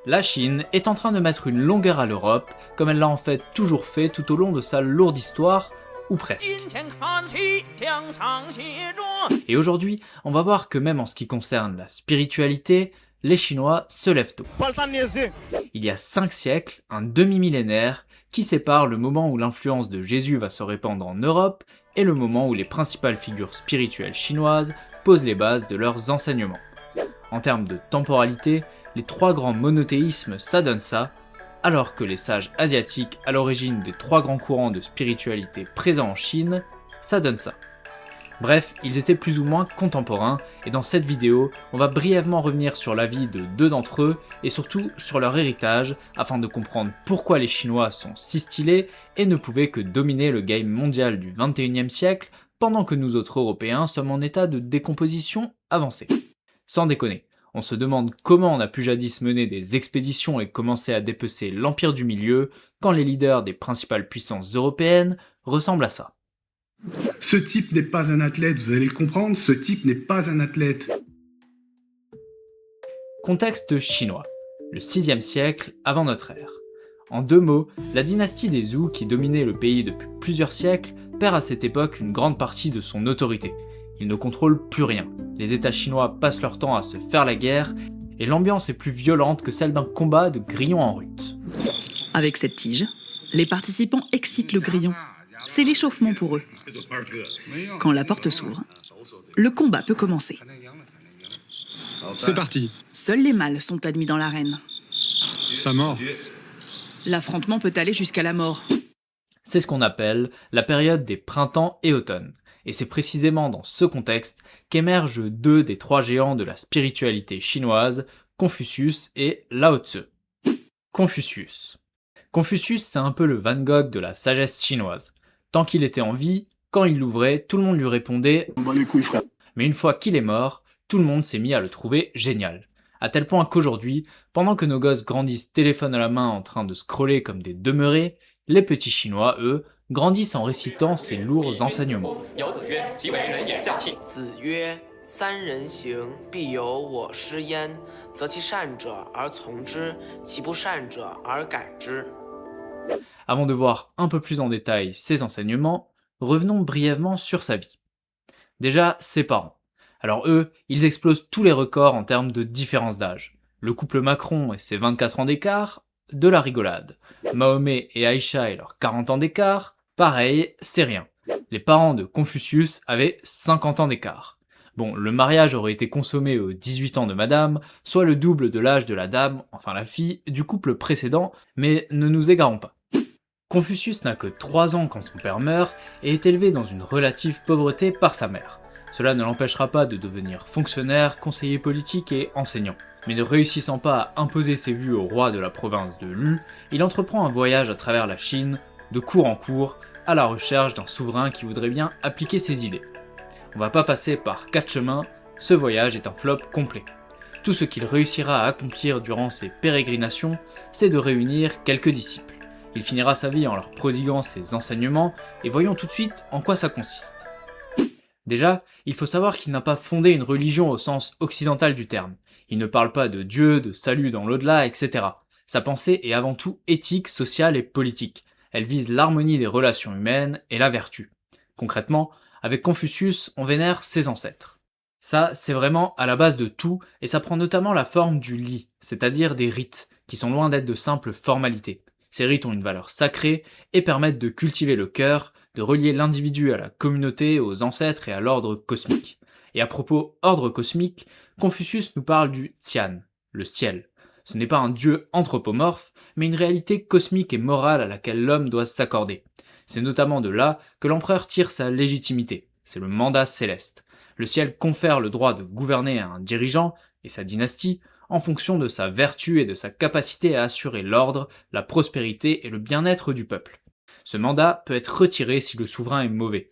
La Chine est en train de mettre une longueur à l'Europe, comme elle l'a en fait toujours fait tout au long de sa lourde histoire, ou presque. Et aujourd'hui, on va voir que même en ce qui concerne la spiritualité, les Chinois se lèvent tôt. Il y a 5 siècles, un demi-millénaire, qui sépare le moment où l'influence de Jésus va se répandre en Europe et le moment où les principales figures spirituelles chinoises posent les bases de leurs enseignements. En termes de temporalité, les 3 grands monothéismes s'adonnent ça, alors que les sages asiatiques à l'origine des 3 grands courants de spiritualité présents en Chine s'adonnent ça. Bref, ils étaient plus ou moins contemporains, et dans cette vidéo, on va brièvement revenir sur la vie de 2 d'entre eux, et surtout sur leur héritage, afin de comprendre pourquoi les Chinois sont si stylés et ne pouvaient que dominer le game mondial du 21e siècle, pendant que nous autres Européens sommes en état de décomposition avancée. Sans déconner, on se demande comment on a pu jadis mener des expéditions et commencer à dépecer l'Empire du Milieu, quand les leaders des principales puissances européennes ressemblent à ça. Ce type n'est pas un athlète, vous allez le comprendre, ce type n'est pas un athlète. Contexte chinois, le 6e siècle avant notre ère. En 2 mots, la dynastie des Zhou qui dominait le pays depuis plusieurs siècles perd à cette époque une grande partie de son autorité. Ils ne contrôlent plus rien, les États chinois passent leur temps à se faire la guerre, et l'ambiance est plus violente que celle d'un combat de grillons en rut. Avec cette tige, les participants excitent le grillon. C'est l'échauffement pour eux. Quand la porte s'ouvre, le combat peut commencer. C'est parti. Seuls les mâles sont admis dans l'arène. Ça mord. L'affrontement peut aller jusqu'à la mort. C'est ce qu'on appelle la période des printemps et automnes. Et c'est précisément dans ce contexte qu'émergent 2 des 3 géants de la spiritualité chinoise, Confucius et Lao Tzu. Confucius, c'est un peu le Van Gogh de la sagesse chinoise. Tant qu'il était en vie, quand il l'ouvrait, tout le monde lui répondait « Les couilles, frère. » Mais une fois qu'il est mort, tout le monde s'est mis à le trouver génial. À tel point qu'aujourd'hui, pendant que nos gosses grandissent téléphone à la main en train de scroller comme des demeurés, les petits Chinois, eux, grandissent en récitant ces lourds enseignements. Avant de voir un peu plus en détail ces enseignements, revenons brièvement sur sa vie. Déjà, ses parents. Alors eux, ils explosent tous les records en termes de différence d'âge. Le couple Macron et ses 24 ans d'écart, de la rigolade. Mahomet et Aïcha et leurs 40 ans d'écart, pareil, c'est rien. Les parents de Confucius avaient 50 ans d'écart. Bon, le mariage aurait été consommé aux 18 ans de madame, soit le double de l'âge de la dame, enfin la fille, du couple précédent, mais ne nous égarons pas. Confucius n'a que 3 ans quand son père meurt et est élevé dans une relative pauvreté par sa mère. Cela ne l'empêchera pas de devenir fonctionnaire, conseiller politique et enseignant. Mais ne réussissant pas à imposer ses vues au roi de la province de Lu, il entreprend un voyage à travers la Chine, de cour en cour, à la recherche d'un souverain qui voudrait bien appliquer ses idées. On va pas passer par 4 chemins, ce voyage est un flop complet. Tout ce qu'il réussira à accomplir durant ses pérégrinations, c'est de réunir quelques disciples. Il finira sa vie en leur prodiguant ses enseignements, et voyons tout de suite en quoi ça consiste. Déjà, il faut savoir qu'il n'a pas fondé une religion au sens occidental du terme. Il ne parle pas de Dieu, de salut dans l'au-delà, etc. Sa pensée est avant tout éthique, sociale et politique. Elle vise l'harmonie des relations humaines et la vertu. Concrètement, avec Confucius, on vénère ses ancêtres. Ça, c'est vraiment à la base de tout, et ça prend notamment la forme du li, c'est-à-dire des rites, qui sont loin d'être de simples formalités. Ces rites ont une valeur sacrée et permettent de cultiver le cœur, de relier l'individu à la communauté, aux ancêtres et à l'ordre cosmique. Et à propos ordre cosmique, Confucius nous parle du Tian, le ciel. Ce n'est pas un dieu anthropomorphe, mais une réalité cosmique et morale à laquelle l'homme doit s'accorder. C'est notamment de là que l'empereur tire sa légitimité, c'est le mandat céleste. Le ciel confère le droit de gouverner à un dirigeant et sa dynastie en fonction de sa vertu et de sa capacité à assurer l'ordre, la prospérité et le bien-être du peuple. Ce mandat peut être retiré si le souverain est mauvais.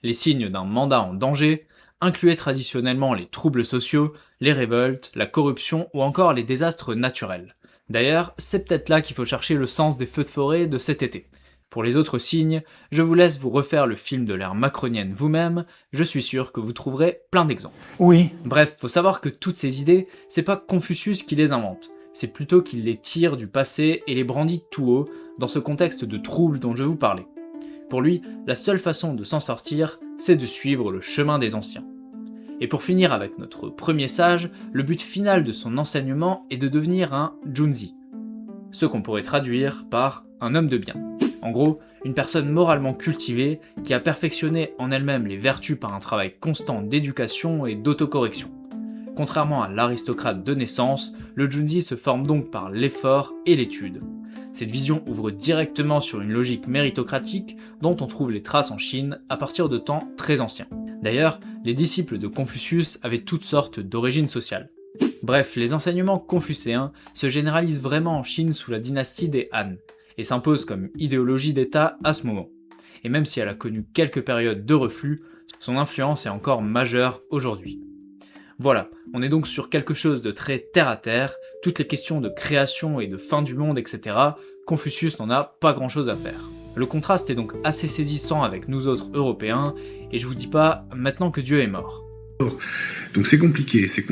Les signes d'un mandat en danger incluaient traditionnellement les troubles sociaux, les révoltes, la corruption ou encore les désastres naturels. D'ailleurs, c'est peut-être là qu'il faut chercher le sens des feux de forêt de cet été. Pour les autres signes, je vous laisse vous refaire le film de l'ère macronienne vous-même, je suis sûr que vous trouverez plein d'exemples. Oui. Bref, faut savoir que toutes ces idées, c'est pas Confucius qui les invente. c'est plutôt qu'il les tire du passé et les brandit tout haut dans ce contexte de trouble dont je vous parlais. Pour lui, la seule façon de s'en sortir, c'est de suivre le chemin des anciens. Et pour finir avec notre premier sage, le but final de son enseignement est de devenir un Junzi, ce qu'on pourrait traduire par un homme de bien. En gros, une personne moralement cultivée qui a perfectionné en elle-même les vertus par un travail constant d'éducation et d'autocorrection. Contrairement à l'aristocrate de naissance, le Junzi se forme donc par l'effort et l'étude. Cette vision ouvre directement sur une logique méritocratique dont on trouve les traces en Chine à partir de temps très anciens. D'ailleurs, les disciples de Confucius avaient toutes sortes d'origines sociales. Bref, les enseignements confucéens se généralisent vraiment en Chine sous la dynastie des Han, et s'imposent comme idéologie d'État à ce moment. Et même si elle a connu quelques périodes de reflux, son influence est encore majeure aujourd'hui. Voilà, on est donc sur quelque chose de très terre-à-terre, toutes les questions de création et de fin du monde, etc., Confucius n'en a pas grand-chose à faire. Le contraste est donc assez saisissant avec nous autres Européens, et je vous dis pas maintenant que Dieu est mort. Donc c'est compliqué, c'est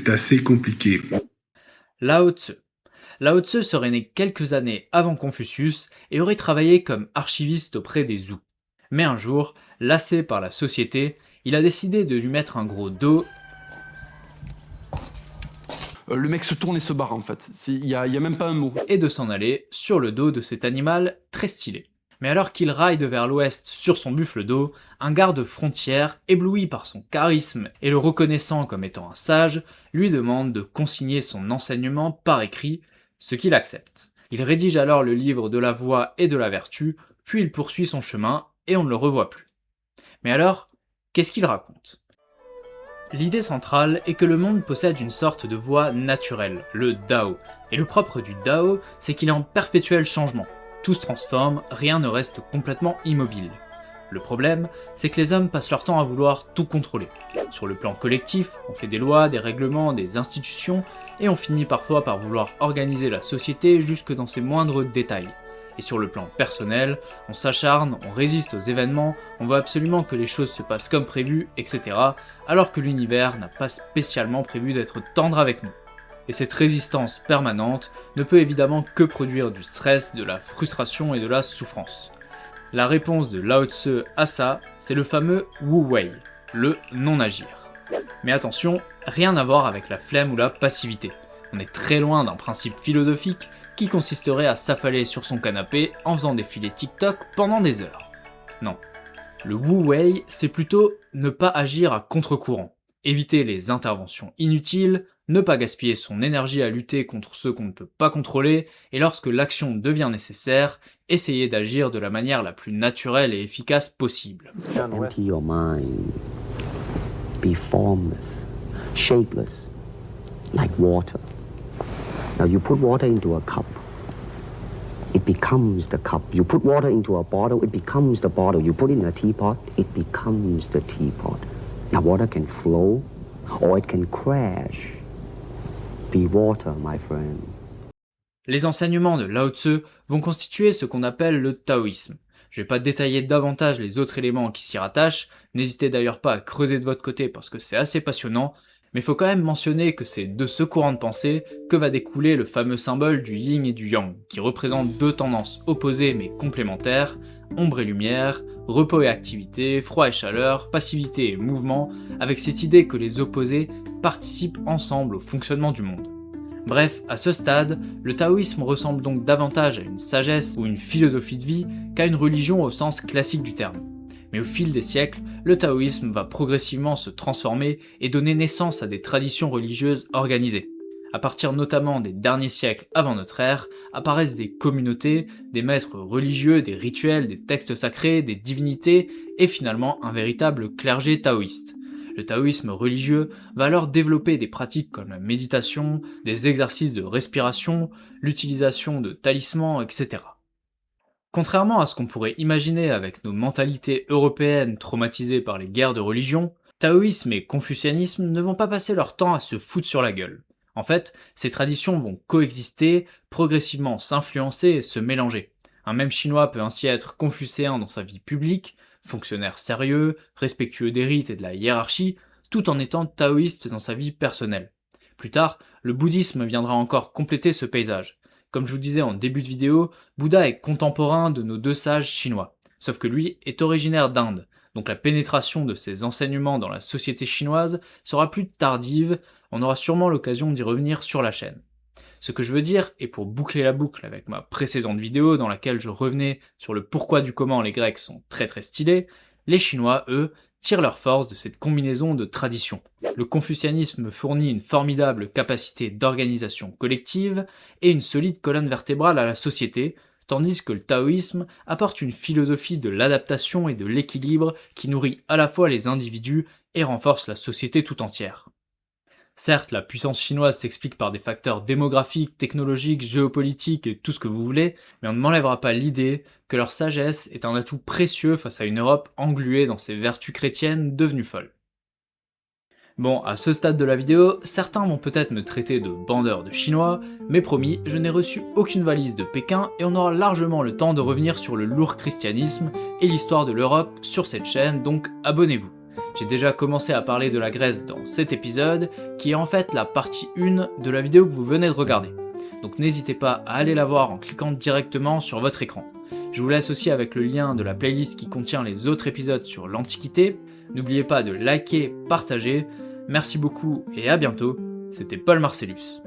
assez compliqué. Lao Tzu. Lao Tzu serait né quelques années avant Confucius et aurait travaillé comme archiviste auprès des Zhou. Mais un jour, lassé par la société, il a décidé de lui mettre un gros dos. Le mec se tourne et se barre en fait, il y a même pas un mot. Et de s'en aller sur le dos de cet animal très stylé. Mais alors qu'il raille vers l'ouest sur son buffle d'eau, un garde frontière, ébloui par son charisme et le reconnaissant comme étant un sage, lui demande de consigner son enseignement par écrit, ce qu'il accepte. Il rédige alors le livre de la voie et de la vertu, puis il poursuit son chemin et on ne le revoit plus. Mais alors, qu'est-ce qu'il raconte ? L'idée centrale est que le monde possède une sorte de voie naturelle, le Dao. Et le propre du Dao, c'est qu'il est en perpétuel changement. Tout se transforme, rien ne reste complètement immobile. Le problème, c'est que les hommes passent leur temps à vouloir tout contrôler. Sur le plan collectif, on fait des lois, des règlements, des institutions, et on finit parfois par vouloir organiser la société jusque dans ses moindres détails. Et sur le plan personnel, on s'acharne, on résiste aux événements, on veut absolument que les choses se passent comme prévu, etc., alors que l'univers n'a pas spécialement prévu d'être tendre avec nous. Et cette résistance permanente ne peut évidemment que produire du stress, de la frustration et de la souffrance. La réponse de Lao Tzu à ça, c'est le fameux Wu Wei, le non-agir. Mais attention, rien à voir avec la flemme ou la passivité. On est très loin d'un principe philosophique qui consisterait à s'affaler sur son canapé en faisant défiler TikTok pendant des heures. Non. Le Wu Wei, c'est plutôt ne pas agir à contre-courant, éviter les interventions inutiles, ne pas gaspiller son énergie à lutter contre ceux qu'on ne peut pas contrôler, et lorsque l'action devient nécessaire, essayer d'agir de la manière la plus naturelle et efficace possible. Empty your mind. Be formless, shapeless, like water. Now you put water into a cup, it becomes the cup. You put water into a bottle, it becomes the bottle. You put it in a teapot, it becomes the teapot. Now water can flow or it can crash. Be water, my friend. Les enseignements de Lao Tzu vont constituer ce qu'on appelle le taoïsme. Je vais pas détailler davantage les autres éléments qui s'y rattachent, n'hésitez d'ailleurs pas à creuser de votre côté parce que c'est assez passionnant, mais il faut quand même mentionner que c'est de ce courant de pensée que va découler le fameux symbole du yin et du yang, qui représente deux tendances opposées mais complémentaires, ombre et lumière, repos et activité, froid et chaleur, passivité et mouvement, avec cette idée que les opposés participent ensemble au fonctionnement du monde. Bref, à ce stade, le taoïsme ressemble donc davantage à une sagesse ou une philosophie de vie qu'à une religion au sens classique du terme. Mais au fil des siècles, le taoïsme va progressivement se transformer et donner naissance à des traditions religieuses organisées. À partir notamment des derniers siècles avant notre ère, apparaissent des communautés, des maîtres religieux, des rituels, des textes sacrés, des divinités et finalement un véritable clergé taoïste. Le taoïsme religieux va alors développer des pratiques comme la méditation, des exercices de respiration, l'utilisation de talismans, etc. Contrairement à ce qu'on pourrait imaginer avec nos mentalités européennes traumatisées par les guerres de religion, taoïsme et confucianisme ne vont pas passer leur temps à se foutre sur la gueule. En fait, ces traditions vont coexister, progressivement s'influencer et se mélanger. Un même chinois peut ainsi être confucéen dans sa vie publique, fonctionnaire sérieux, respectueux des rites et de la hiérarchie, tout en étant taoïste dans sa vie personnelle. Plus tard, le bouddhisme viendra encore compléter ce paysage. Comme je vous disais en début de vidéo, Bouddha est contemporain de nos deux sages chinois, sauf que lui est originaire d'Inde, donc la pénétration de ses enseignements dans la société chinoise sera plus tardive, on aura sûrement l'occasion d'y revenir sur la chaîne. Ce que je veux dire, et pour boucler la boucle avec ma précédente vidéo dans laquelle je revenais sur le pourquoi du comment les Grecs sont très stylés, les Chinois, eux, tirent leur force de cette combinaison de traditions. Le confucianisme fournit une formidable capacité d'organisation collective et une solide colonne vertébrale à la société, tandis que le taoïsme apporte une philosophie de l'adaptation et de l'équilibre qui nourrit à la fois les individus et renforce la société tout entière. Certes, la puissance chinoise s'explique par des facteurs démographiques, technologiques, géopolitiques et tout ce que vous voulez, mais on ne m'enlèvera pas l'idée que leur sagesse est un atout précieux face à une Europe engluée dans ses vertus chrétiennes devenues folles. Bon, à ce stade de la vidéo, certains vont peut-être me traiter de bandeur de chinois, mais promis, je n'ai reçu aucune valise de Pékin et on aura largement le temps de revenir sur le lourd christianisme et l'histoire de l'Europe sur cette chaîne, donc abonnez-vous. J'ai déjà commencé à parler de la Grèce dans cet épisode, qui est en fait la partie 1 de la vidéo que vous venez de regarder. Donc n'hésitez pas à aller la voir en cliquant directement sur votre écran. Je vous laisse aussi avec le lien de la playlist qui contient les autres épisodes sur l'Antiquité. N'oubliez pas de liker, partager. Merci beaucoup et à bientôt. C'était Paul Marcellus.